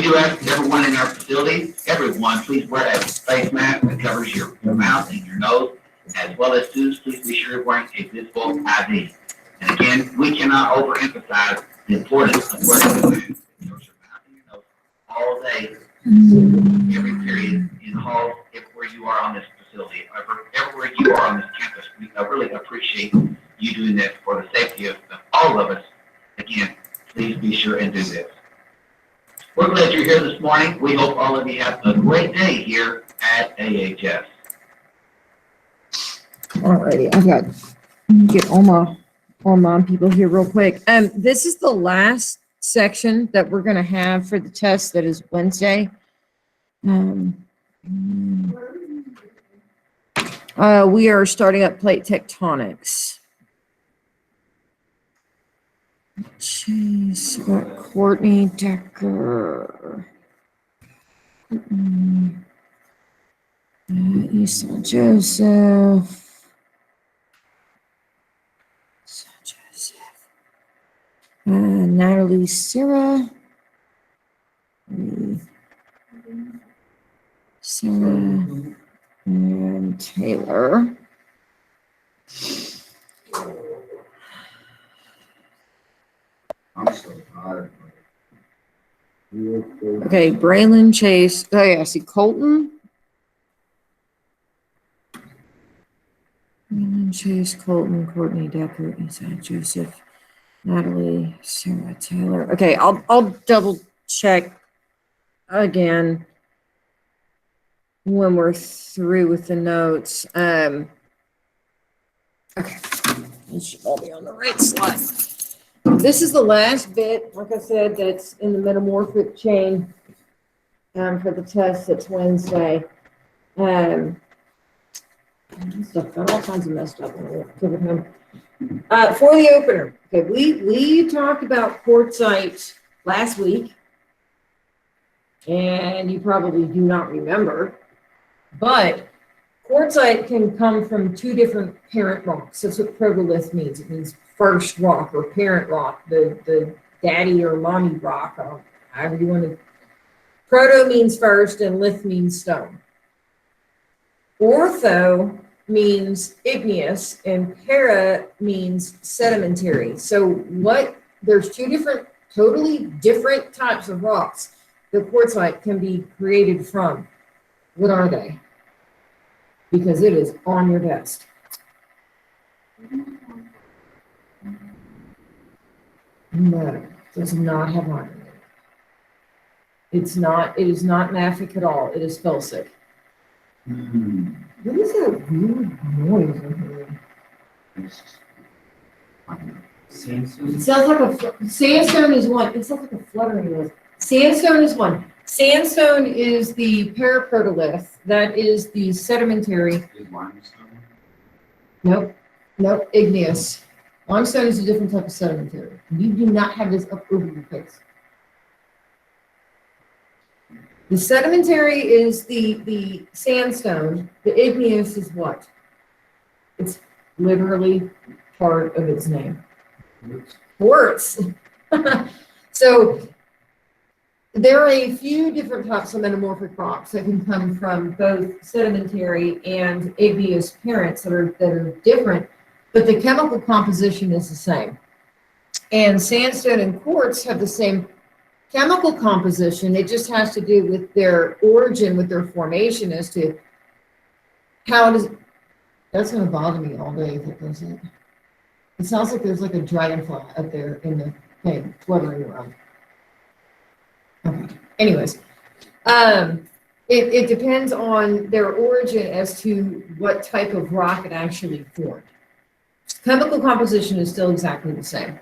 do ask everyone in our facility, everyone, please wear a face mask that covers your mouth and your nose, as well as students, please be sure you're wearing a visible ID. And again, we cannot overemphasize the importance of wearing a mask that covers your mouth and your nose all day, every period, in halls, everywhere you are on this facility, everywhere you are on this campus. We really appreciate you doing this for the safety of all of us. Again, please be sure and do this. We're glad you're here this morning. We hope all of you have a great day here at AHS. Alrighty, I've got to get all my people here real quick. This is the last section that we're going to have for the test that is Wednesday. We are starting up plate tectonics. Jeez, got Courtney Decker. Esau Joseph. Natalie Sarah. Sarah and Taylor. I'm so tired. Okay, Braylon Chase. Oh yeah, I see Colton. Braylon Chase, Colton, Courtney Decker, Inside Joseph, Natalie, Sarah Taylor. Okay, I'll double check again when we're through with the notes. Okay, it should all be on the right slide. This is the last bit, like I said, that's in the metamorphic chain for the test that's Wednesday. Stuff got all kinds of messed up. For the opener, okay, we talked about quartzite last week, and you probably do not remember, but quartzite can come from two different parent rocks. That's what protolith means. It means first rock or parent rock, the daddy or mommy rock, or however you want to. Proto means first and lith means stone. Ortho means igneous and para means sedimentary. So there's two totally different types of rocks that quartzite can be created from. What are they? Because it is on your desk. No, it does not have iron in it. It is not mafic at all. It is felsic. What is that weird noise in here? Sandstone? It sounds like sandstone is one. It sounds like a fluttering noise. Sandstone is one. Sandstone is the paraprotolith. That is the sedimentary. Is limestone? Nope, igneous. Limestone is a different type of sedimentary. You do not have this up over your face. The sedimentary is the sandstone. The igneous is what? It's literally part of its name. Quartz. So there are a few different types of metamorphic rocks that can come from both sedimentary and igneous parents that are different, but the chemical composition is the same. And sandstone and quartz have the same chemical composition. It just has to do with their origin, with their formation, as to how does. That's going to bother me all day if it doesn't. It sounds like there's like a dragonfly up there in the thing fluttering around. Okay. Anyways, it depends on their origin as to what type of rock it actually formed. Chemical composition is still exactly the same.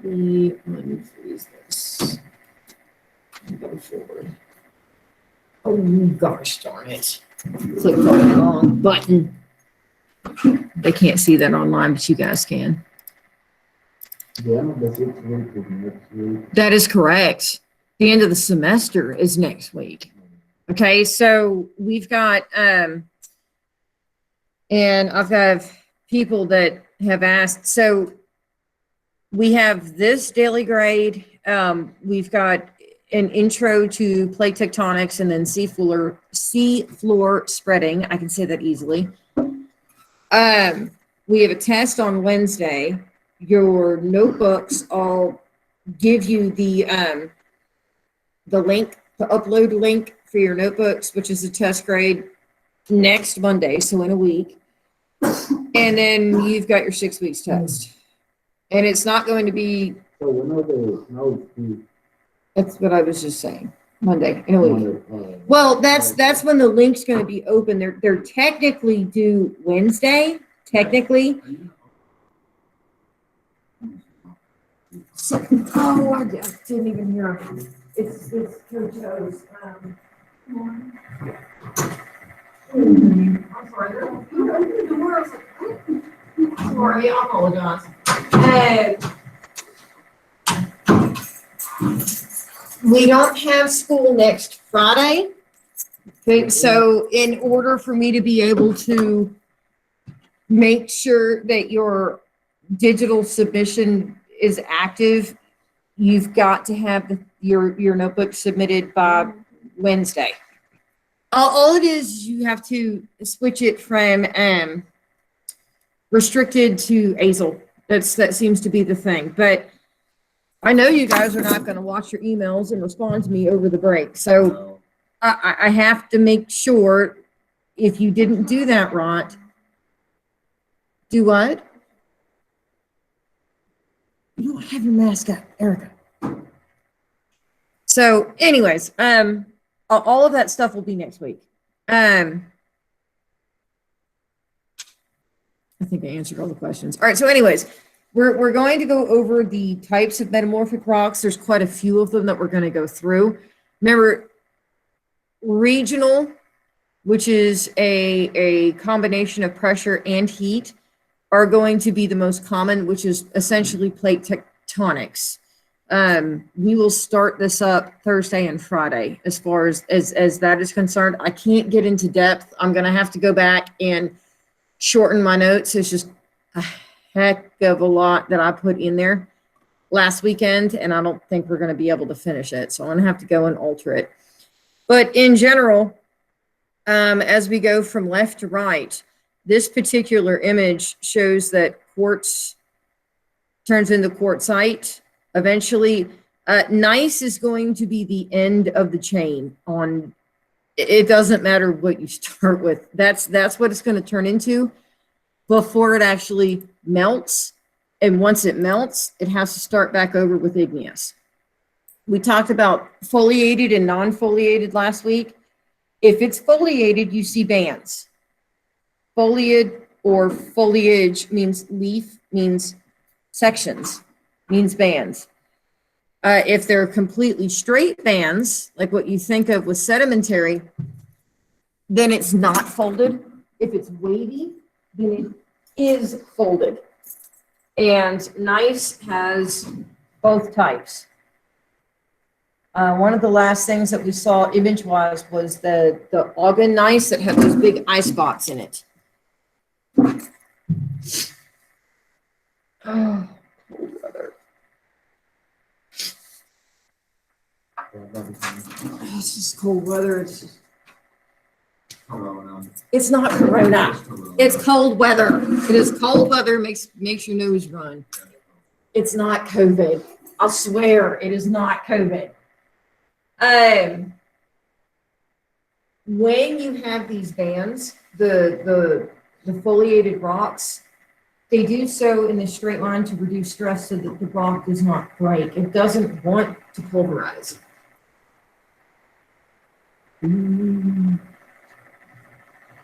Let me freeze this. Go forward. Oh gosh darn it. Clicked on the wrong button. They can't see that online, but you guys can. That is correct. The end of the semester is next week. Okay, so we've got and I've got people that have asked. So we have this daily grade. We've got an intro to plate tectonics and then sea floor spreading. I can say that easily. We have a test on Wednesday. Your notebooks, I'll give you the link, the upload link for your notebooks, which is a test grade next Monday, so in a week. And then you've got your 6 weeks test. And it's not going to be, So no, that's what I was just saying, Monday in a week. Well, that's when the link's going to be open. They're technically due Wednesday, technically. Oh, I didn't even hear. It's Coach O's. I'm sorry. The world's sorry, I apologize. We don't have school next Friday. Okay, so in order for me to be able to make sure that your digital submission is active, you've got to have your notebook submitted by Wednesday. All it is, you have to switch it from restricted to ASL. That seems to be the thing. But I know you guys are not going to watch your emails and respond to me over the break. So I have to make sure, if you didn't do that right, do what? You don't have your mask up, Erica. So anyways, all of that stuff will be next week. I think I answered all the questions. All right, so anyways, we're going to go over the types of metamorphic rocks. There's quite a few of them that we're going to go through. Remember, regional, which is a combination of pressure and heat, are going to be the most common, which is essentially plate tectonics. We will start this up Thursday and Friday as far as that is concerned. I can't get into depth. I'm going to have to go back and shorten my notes. It's just a heck of a lot that I put in there last weekend, and I don't think we're going to be able to finish it. So I'm going to have to go and alter it. But in general, as we go from left to right, this particular image shows that quartz turns into quartzite. Eventually, gneiss is going to be the end of the chain. On it doesn't matter what you start with. That's what it's going to turn into before it actually melts. And once it melts, it has to start back over with igneous. We talked about foliated and non-foliated last week. If it's foliated, you see bands. Foliate or foliage means leaf, means sections, means bands. If they're completely straight bands, like what you think of with sedimentary, then it's not folded. If it's wavy, then it is folded. And gneiss has both types. One of the last things that we saw image-wise was the Ogden gneiss that had those big eye spots in it. Oh, cold weather. It's just cold weather. It's not corona. It's cold weather. It is cold weather, makes your nose run. It's not COVID. I swear it is not COVID. When you have these bands, the foliated rocks, they do so in a straight line to reduce stress so that the rock does not break. It doesn't want to pulverize.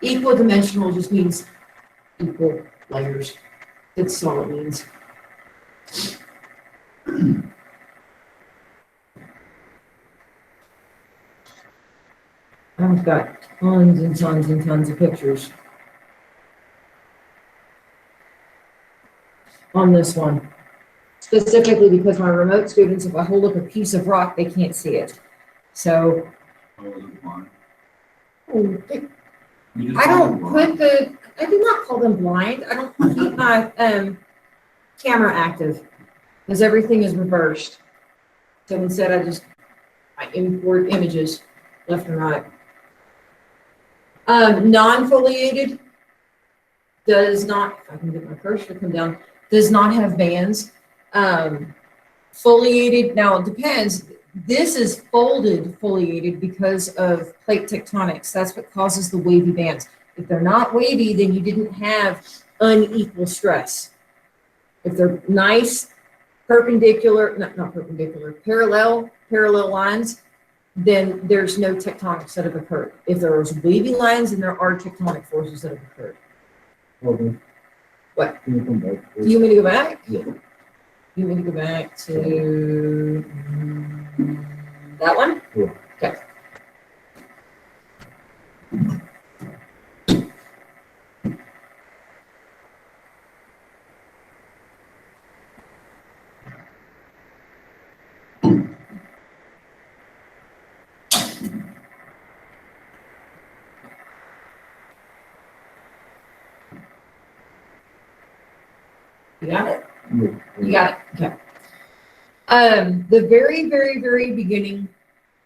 Equal dimensional just means equal layers. That's all it means. I've got tons and tons and tons of pictures on this one, specifically because my remote students, if I hold up a piece of rock, they can't see it. So I don't put I do not call them blind. I don't keep my camera active because everything is reversed. So instead I import images left and right. Non-foliated does not, if I can get my cursor to come down, does not have bands. Foliated, now it depends. This is folded foliated because of plate tectonics. That's what causes the wavy bands. If they're not wavy, then you didn't have unequal stress. If they're nice, perpendicular, not perpendicular, parallel lines, then there's no tectonics that have occurred. If there's wavy lines, then there are tectonic forces that have occurred. Okay. What? Can you come back? Do you want me to go back? Yeah. You want me to go back to that one? Yeah. Okay. You got it? Yeah. You got it, okay. The very, very, very beginning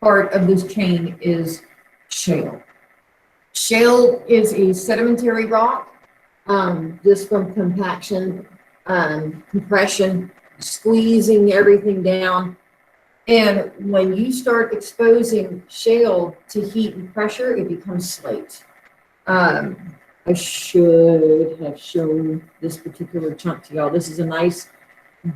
part of this chain is shale. Shale is a sedimentary rock, just from compaction, compression, squeezing everything down. And when you start exposing shale to heat and pressure, it becomes slate. I should have shown this particular chunk to y'all. This is a nice,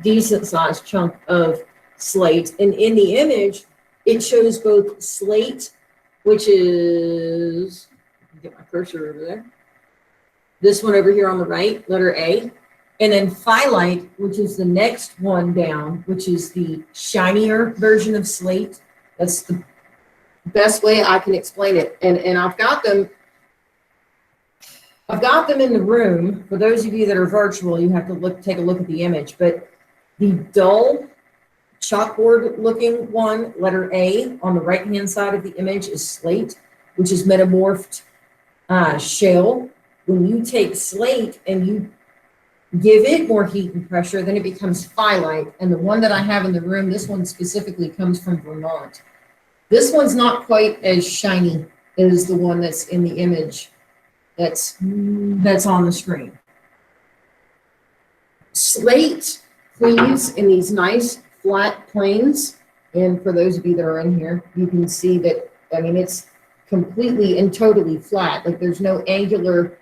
decent sized chunk of slate. And in the image, it shows both slate, which is, get my cursor over there. This one over here on the right, letter A. And then phyllite, which is the next one down, which is the shinier version of slate. That's the best way I can explain it. And I've got them in the room. For those of you that are virtual, you have to take a look at the image. But the dull chalkboard looking one, letter A, on the right-hand side of the image is slate, which is metamorphed shale. When you take slate and you give it more heat and pressure, then it becomes phyllite. And the one that I have in the room, this one specifically comes from Vermont. This one's not quite as shiny as the one that's in the image that's on the screen. Slate cleaves in these nice flat planes. And for those of you that are in here, you can see that, I mean, it's completely and totally flat. Like there's no angular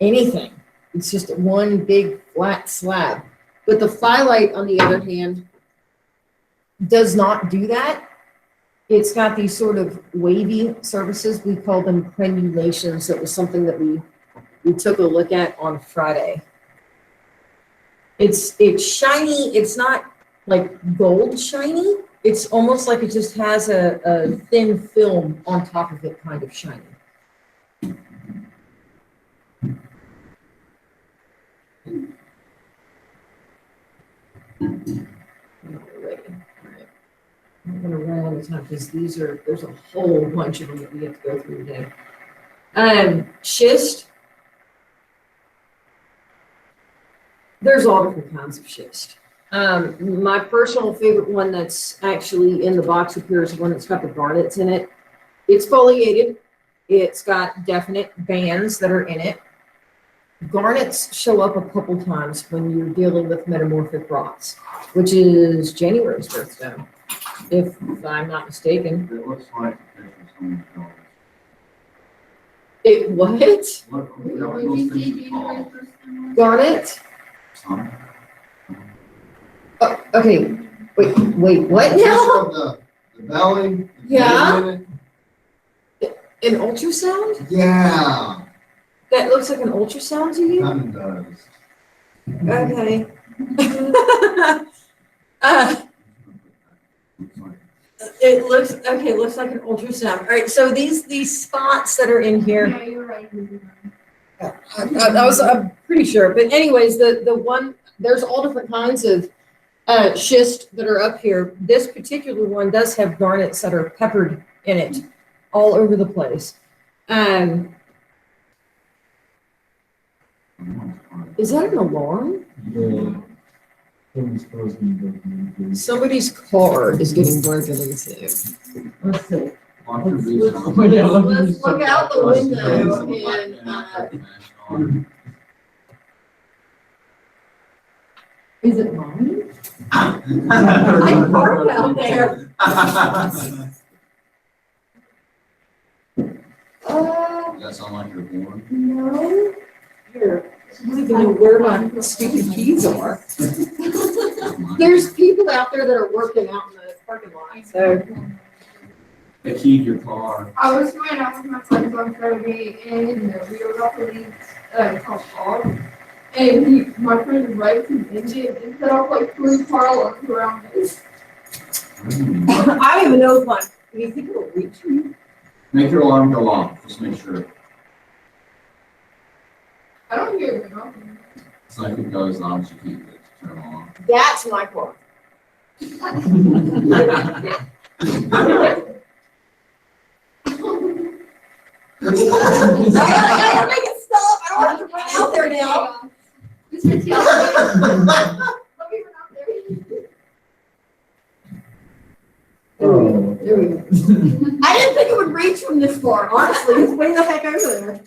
anything. It's just one big flat slab. But the phyllite, on the other hand, does not do that. It's got these sort of wavy surfaces. We call them crenulations. That was something that we took a look at on Friday. It's shiny. It's not like gold shiny. It's almost like it just has a thin film on top of it, kind of shiny. I'm going to run out of time because there's a whole bunch of them that we have to go through today. Schist. There's all different kinds of schist. My personal favorite one that's actually in the box up here is the one that's got the garnets in it. It's foliated. It's got definite bands that are in it. Garnets show up a couple times when you're dealing with metamorphic rocks, which is January's birthstone, if I'm not mistaken. It looks like someone else. It what? Garnet? Oh, okay. Wait, what now? The belly. Yeah. An ultrasound? Yeah. That looks like an ultrasound to you? Kind of does. Okay. It looks okay. Looks like an ultrasound. All right. So these spots that are in here. Yeah, you're right. I'm pretty sure. But anyways, the one, there's all different kinds of schist that are up here. This particular one does have garnets that are peppered in it all over the place. Is that an alarm? Yeah. Somebody's car is getting broken into. Let's see. Let's look out the window and, is it mine? I parked out there. That sound like you're born? No. Here, I don't even know where my stupid keys are. There's people out there that are working out in the parking lot, so. They keyed your car. I was going out with my friends on Friday and we were off the leads, called and my friend was right to the engine and set off like 3 car alarms around us. I don't even know if my, do you think it'll reach me? Make your alarm go off, just make sure. I don't hear it going It's like it goes on, you keep it, turn on. That's my car. I gotta make it stop. I don't have to run out there now. Just to tell you. Let me run out there. There we go. I didn't think it would reach from this far, honestly. It's way the heck over there.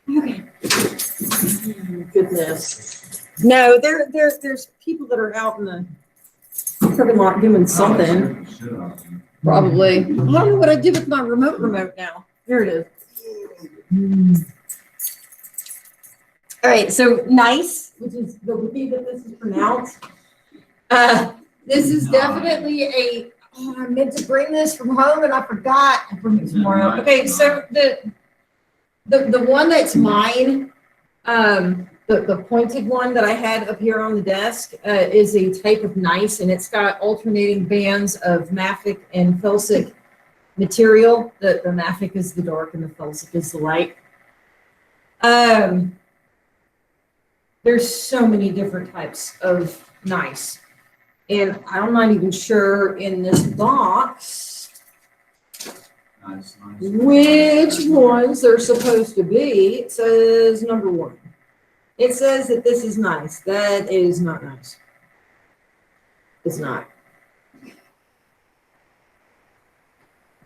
Okay. Goodness. No, there's people that are out in the parking lot doing something. Probably. I don't know what I did with my remote now. There it is. All right, so nice, which is the way that this is pronounced. This is definitely a, oh, I meant to bring this from home and I forgot. I'll bring it tomorrow. Okay, so the one that's mine, the pointed one that I had up here on the desk is a type of nice, and it's got alternating bands of mafic and felsic material. The mafic is the dark and the felsic is the light. There's so many different types of nice. And I'm not even sure in this box Nice. which ones they're supposed to be. It says number 1. It says that this is nice. That is not nice. It's not.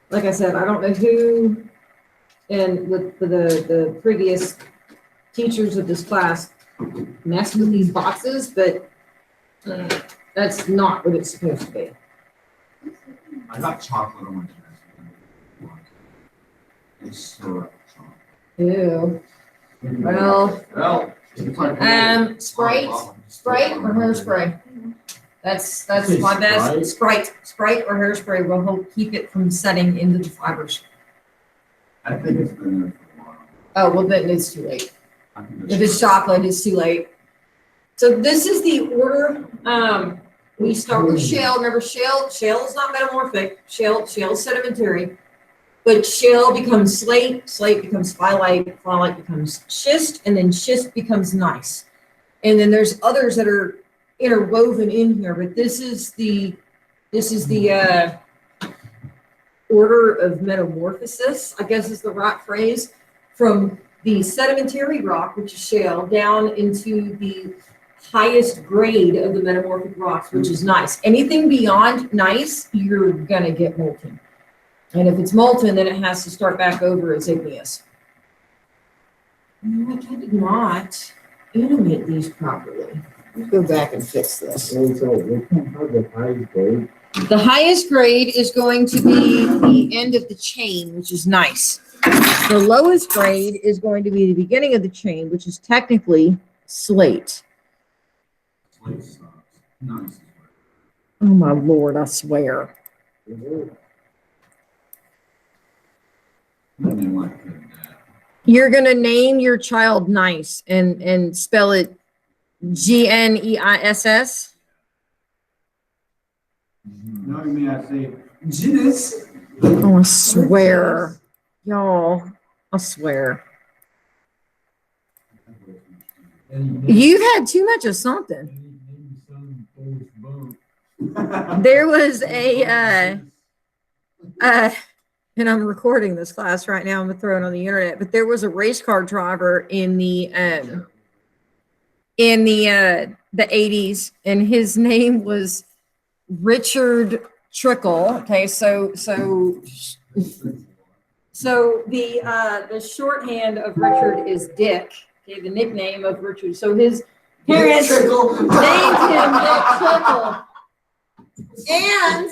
Like I said, I don't know who, and with the previous teachers of this class messed with these boxes, but that's not what it's supposed to be. I got chocolate on my dress. It's syrup chocolate. Ew. Well, It's like Sprite or hairspray. That's my best. Sprite or hairspray will help keep it from setting into the fibers. I think it's been there for a while. Oh, well, then it's too late. I think If it's chocolate, it's too late. So this is the order. We start with shale. Remember, shale is not metamorphic. Shale is sedimentary. But shale becomes slate becomes phyllite becomes schist, and then schist becomes gneiss. And then there's others that are interwoven in here, but this is the order of metamorphosis, I guess is the right phrase, from the sedimentary rock, which is shale, down into the highest grade of the metamorphic rocks, which is gneiss. Anything beyond gneiss, you're gonna get molten. And if it's molten, then it has to start back over as igneous. No, I did not animate these properly. Let's go back and fix this. The highest grade is going to be the end of the chain, which is nice. The lowest grade is going to be the beginning of the chain, which is technically slate. Slate sucks. Nice. Oh my Lord, I swear. I didn't like putting that. You're gonna name your child Nice and spell it Gneiss. No, you mean I say genus? Oh, I swear, y'all. I swear. You've had too much of something. There was and I'm recording this class right now. I'm gonna throw it on the internet. But there was a race car driver in the the 80s, and his name was Richard Trickle. Okay, so the shorthand of Richard is Dick. Okay, the nickname of Richard. So his parents named him Dick Trickle. And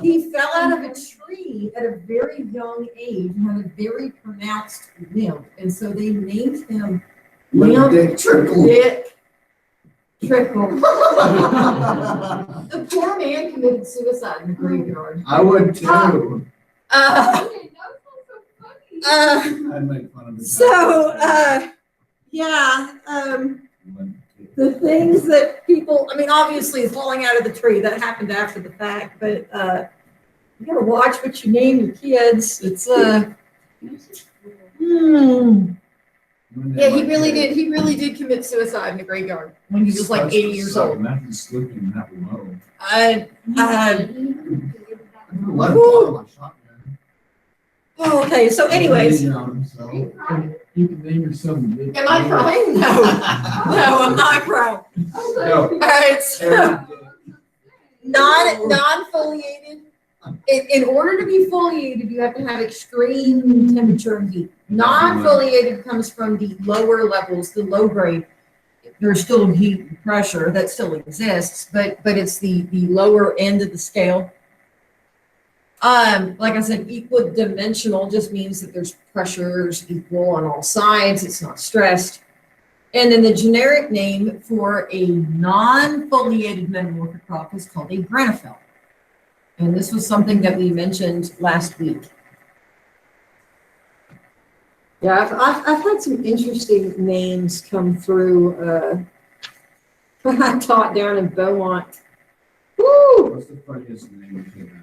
he fell out of a tree at a very young age and had a very pronounced limp. And so they named him Dick Trickle. Dick Trickle. The poor man committed suicide in the graveyard. I would too. Okay, that sounds so funny. I'd make fun of it. The things that people, I mean, obviously falling out of the tree, that happened after the fact, but you gotta watch what you name your kids. It's Yeah, he really did commit suicide in the graveyard when he was like 80 years old. Imagine sleeping that low. Whew. Oh, okay, so anyways, So, You can name yourself. am I crying? No, no, I'm not crying. no. All right, so non-foliated. In order to be foliated, you have to have extreme temperature and heat. Non-foliated comes from the lower levels, the low grade. There's still heat and pressure that still exists, but it's the lower end of the scale. Like I said, equidimensional just means that there's pressures equal on all sides. It's not stressed. And then the generic name for a non-foliated metamorphic rock is called a granophyll. And this was something that we mentioned last week. Yeah, I've had some interesting names come through. I taught down in Beaumont. Woo! What's the funniest name to that?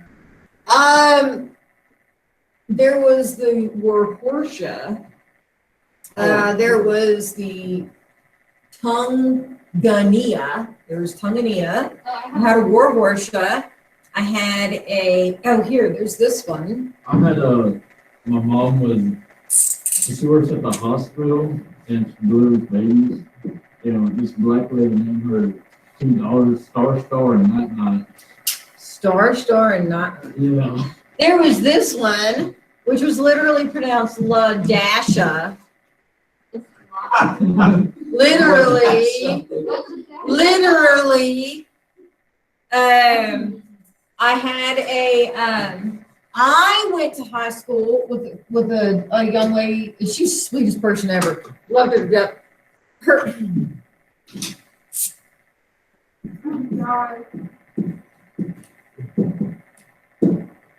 There was the Warhorsea. There was the Tungania. There was Tungania. I had a Warhorsea. I had there's this one. I had my mom she works at the hospital and she delivers babies. This black lady named her 2 daughters, Star and Night Night. Star and not. Yeah. There was this one, which was literally pronounced La Dasha. Literally. I had I went to high school with a young lady. She's the sweetest person ever. Loved her to death. Her.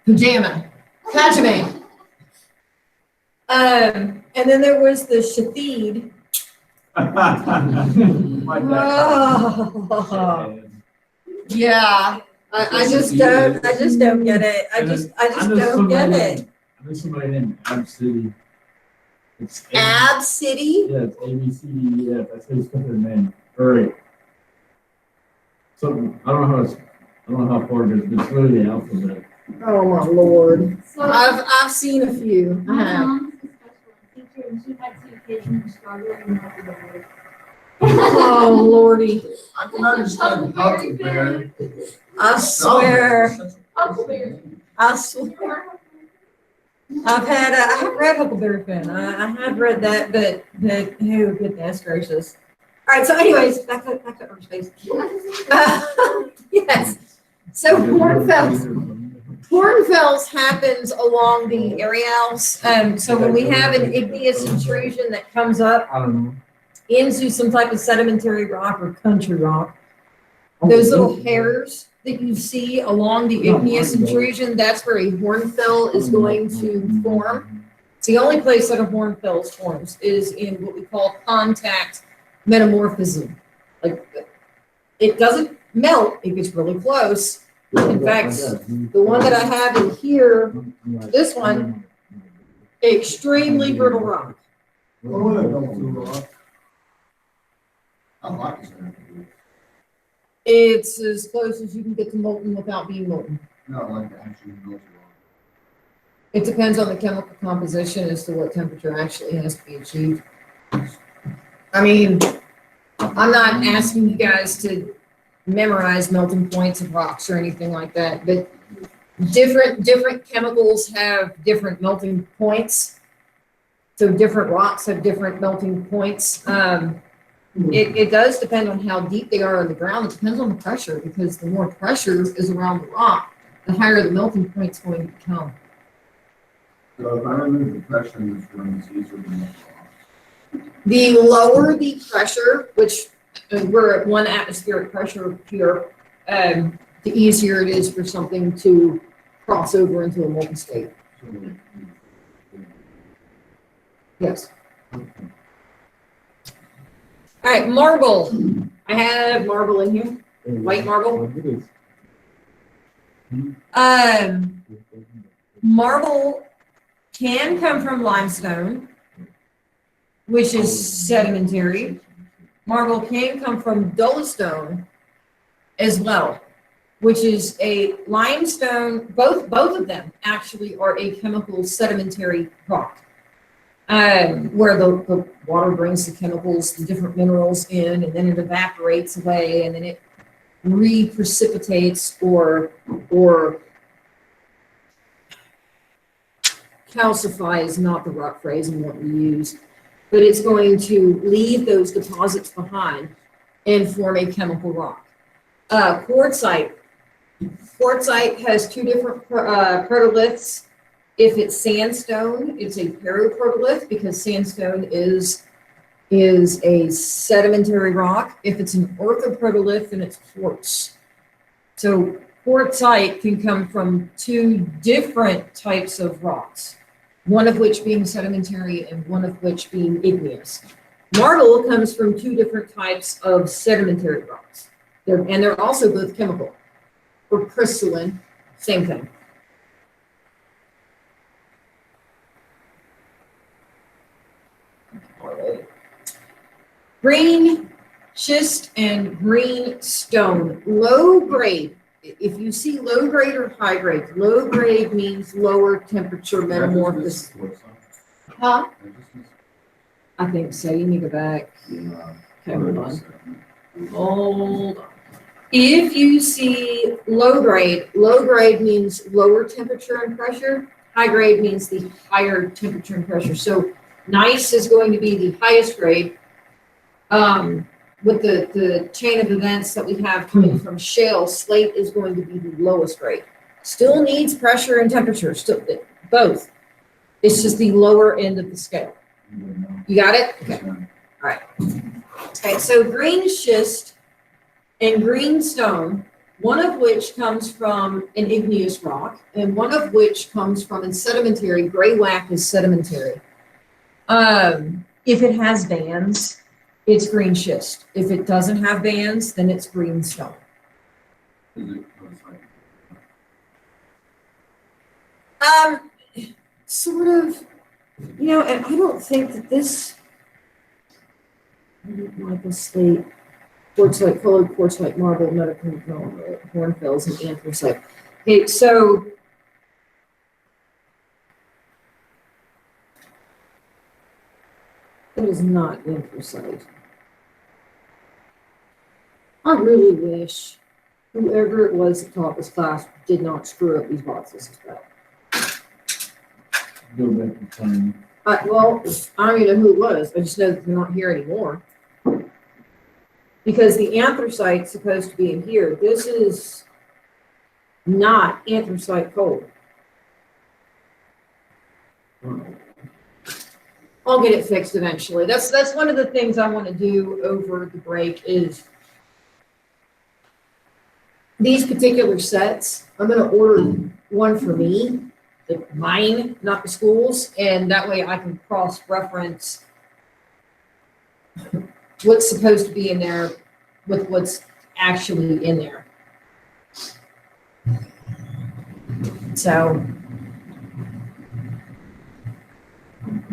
Pajama. And then there was the Shathid. My dad. Oh, yeah. I just don't get it. I just don't get it. I know somebody named Ab City. It's Ab City? Yeah, it's ABCDEF. That's his company name. Or something. I don't know how far it is, but it's really the alphabet. Oh my lord. So, I've seen a few. I my have. mom's a special ed teacher, and she had two kids who struggled in the Oh lordy. I can understand Huckleberry. I swear. Huckleberry. I swear. I have read Huckleberry Finn. I have read that, but oh goodness gracious. All right, so anyways, back to Earth space. Yes. So Hornfells happens along the areoles. So when we have an igneous intrusion that comes up I don't know. into some type of sedimentary rock or country rock, those little hairs that you see along the igneous intrusion, that's where a hornfell is going to form. It's the only place that a hornfell forms is in what we call contact metamorphism. Like it doesn't melt, it gets really close. In fact, the one that I have in here, this one, extremely brittle rock. I like this one. It's as close as you can get to molten without being molten. No, like actually knows It depends on the chemical composition as to what temperature actually has to be achieved. I mean, I'm not asking you guys to memorize melting points of rocks or anything like that, but different chemicals have different melting points. So different rocks have different melting points. It does depend on how deep they are in the ground. It depends on the pressure, because the more pressure is around the rock, the higher the melting point's going to become. So if I remove the pressure in this room, it's easier to melt rocks. The lower the pressure, which we're at 1 atmospheric pressure here, the easier it is for something to cross over into a molten state. Yes. All right, marble. I have marble in here. White marble. Marble can come from limestone, which is sedimentary. Marble can come from dolostone as well, which is a limestone. Both of them actually are a chemical sedimentary rock, where the water brings the chemicals, the different minerals in, and then it evaporates away, and then it reprecipitates or calcify is not the right phrase and what we use, but it's going to leave those deposits behind and form a chemical rock. Quartzite. Quartzite has two different protoliths. If it's sandstone, it's a paraprotolith, because sandstone is a sedimentary rock. If it's an orthoprotolith, then it's quartz. So quartzite can come from two different types of rocks, one of which being sedimentary and one of which being igneous. Marble comes from two different types of sedimentary rocks. They're also both chemical, or crystalline, same thing. Green schist and green stone. Low grade. If you see low grade or high grade, low grade means lower temperature metamorphosis. Huh? I think so. You need to go back. Okay, hold on. Hold on. If you see low grade means lower temperature and pressure. High grade means the higher temperature and pressure. So gneiss is going to be the highest grade. With the chain of events that we have coming from shale, slate is going to be the lowest grade. Still needs pressure and temperature, still both. It's just the lower end of the scale. You got it? Okay. All right. Okay, so green schist and green stone, one of which comes from an igneous rock, and one of which comes from a sedimentary. Gray whack is sedimentary. If it has bands, it's green schist. If it doesn't have bands, then it's green stone. Sort of, and I don't think that this, like a slate, quartzite, colored quartzite, marble, medical, hornfels, and anthracite. Okay, so it is not anthracite. I really wish whoever it was that taught this class did not screw up these boxes. Go back in time. Well, I don't even know who it was. I just know that they're not here anymore. Because the anthracite's supposed to be in here. This is not anthracite coal. I'll get it fixed eventually. That's one of the things I want to do over the break is these particular sets. I'm going to order one for me, mine, not the school's, and that way I can cross-reference what's supposed to be in there with what's actually in there. So,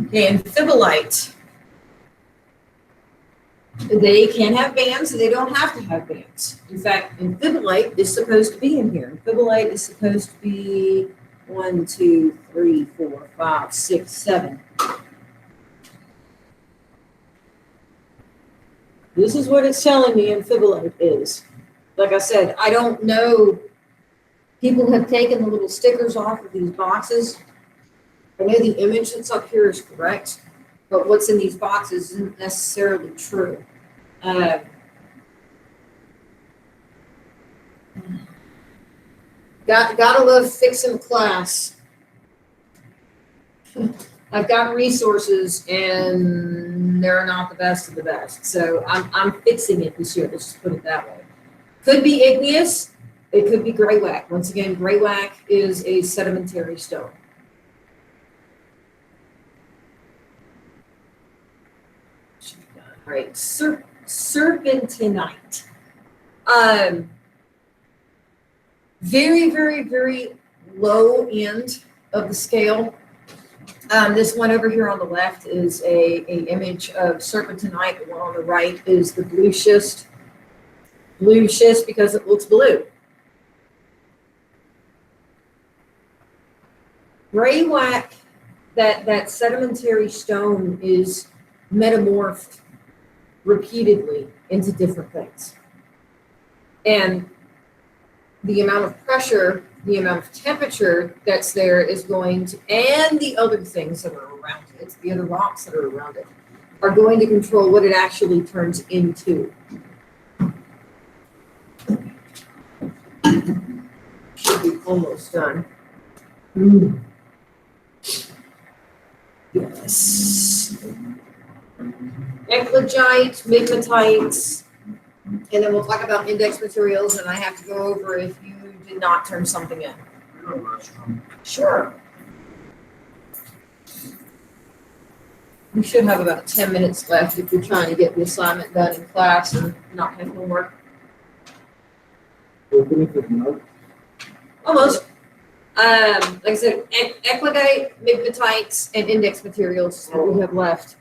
okay, amphibolites. They can have bands, and they don't have to have bands. In fact, amphibolite is supposed to be in here. Amphibolite is supposed to be 1, 2, 3, 4, 5, 6, 7. This is what it's telling me amphibole is. Like I said, I don't know. People have taken the little stickers off of these boxes. I know the image that's up here is correct, but what's in these boxes isn't necessarily true. Gotta love fixing class. I've got resources and they're not the best of the best. So I'm fixing it this year. Let's just put it that way. Could be igneous. It could be gray whack. Once again, gray whack is a sedimentary stone. All right, serpentinite. Very, very, very low end of the scale. This one over here on the left is a image of serpentinite. The one on the right is the blue schist. Blue schist because it looks blue. Gray whack, that sedimentary stone is metamorphed repeatedly into different things. And the amount of pressure, the amount of temperature that's there is going to, and the other things that are around it, the other rocks that are around it, are going to control what it actually turns into. Should be almost done. Yes. Eclogite, migmatites, and then we'll talk about index materials, and I have to go over if you did not turn something in. Sure. We should have about 10 minutes left if you're trying to get the assignment done in class and not have homework. Almost. Like I said, eclogite, migmatites, and index materials is what we have left.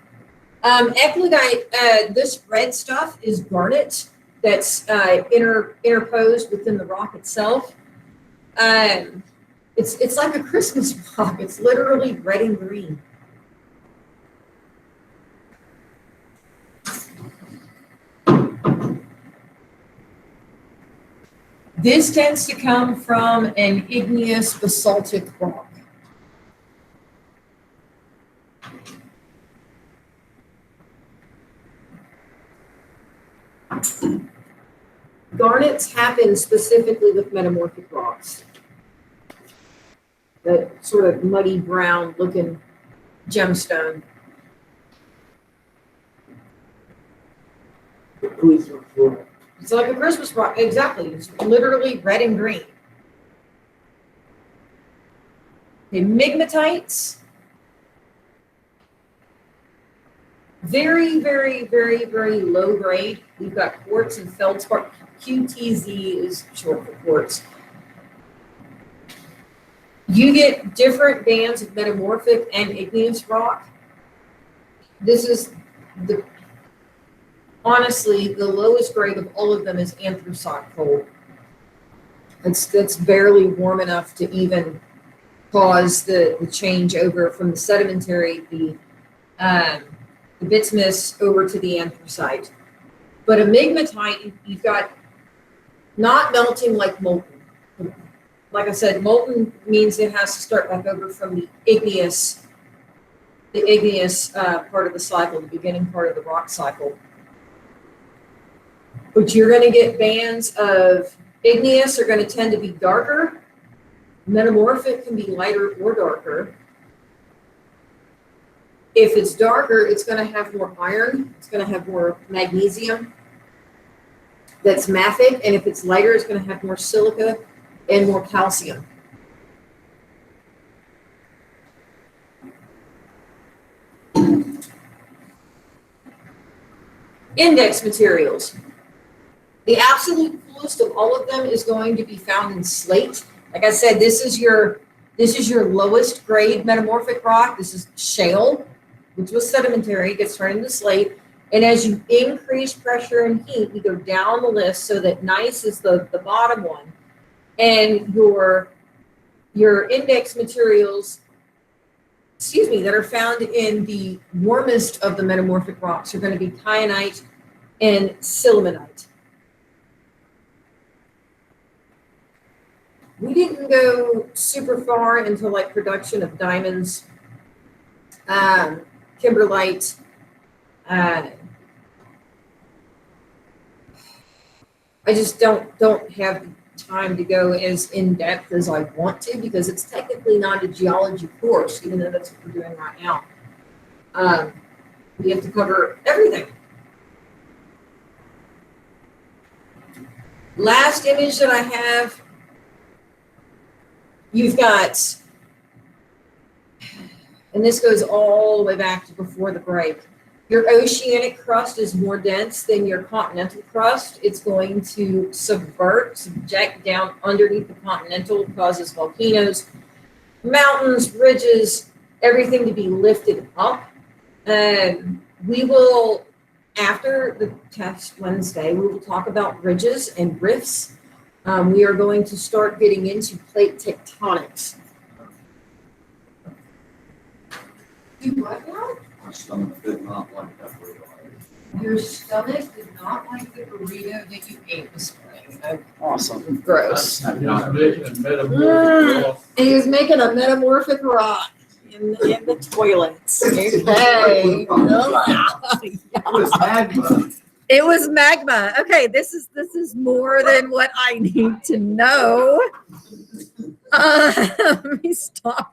Eclogite, this red stuff is garnet that's interposed within the rock itself. It's like a Christmas rock. It's literally red and green. This tends to come from an igneous basaltic rock. Garnets happen specifically with metamorphic rocks. That sort of muddy brown looking gemstone. It's like a Christmas rock, exactly. It's literally red and green. Okay, migmatites. Very, very, very, very low grade. We've got quartz and feldspar. QTZ is short for quartz. You get different bands of metamorphic and igneous rock. This is honestly, the lowest grade of all of them is anthracite coal. That's barely warm enough to even cause the change over from the sedimentary, the bituminous over to the anthracite. But a migmatite, you've got not melting like molten. Like I said, molten means it has to start back over from the igneous part of the cycle, the beginning part of the rock cycle. But you're going to get bands of igneous are going to tend to be darker. Metamorphic can be lighter or darker. If it's darker, it's going to have more iron. It's going to have more magnesium. That's mafic. And if it's lighter, it's going to have more silica and more calcium. Index materials. The absolute coolest of all of them is going to be found in slate. Like I said, this is your lowest grade metamorphic rock. This is shale, which was sedimentary, gets turned into slate. And as you increase pressure and heat, you go down the list so that gneiss is the bottom one. And your index materials, that are found in the warmest of the metamorphic rocks are going to be kyanite, and sillimanite. We didn't go super far into like production of diamonds, kimberlite. I just don't have time to go as in depth as I want to because it's technically not a geology course, even though that's what we're doing right now. We have to cover everything. Last image that I have, you've got, and this goes all the way back to before the break. Your oceanic crust is more dense than your continental crust. It's going to subject down underneath the continental, causes volcanoes, mountains, ridges, everything to be lifted up. We will, after the test Wednesday, we will talk about ridges and rifts. We are going to start getting into plate tectonics. Do what now? My stomach did not like that burrito. Your stomach did not like the burrito that you ate this morning. Awesome. Gross. Just making a metamorphic. He was making a metamorphic rock in the toilets. Okay. It was magma. It was magma. Okay, this is more than what I need to know. Let me stop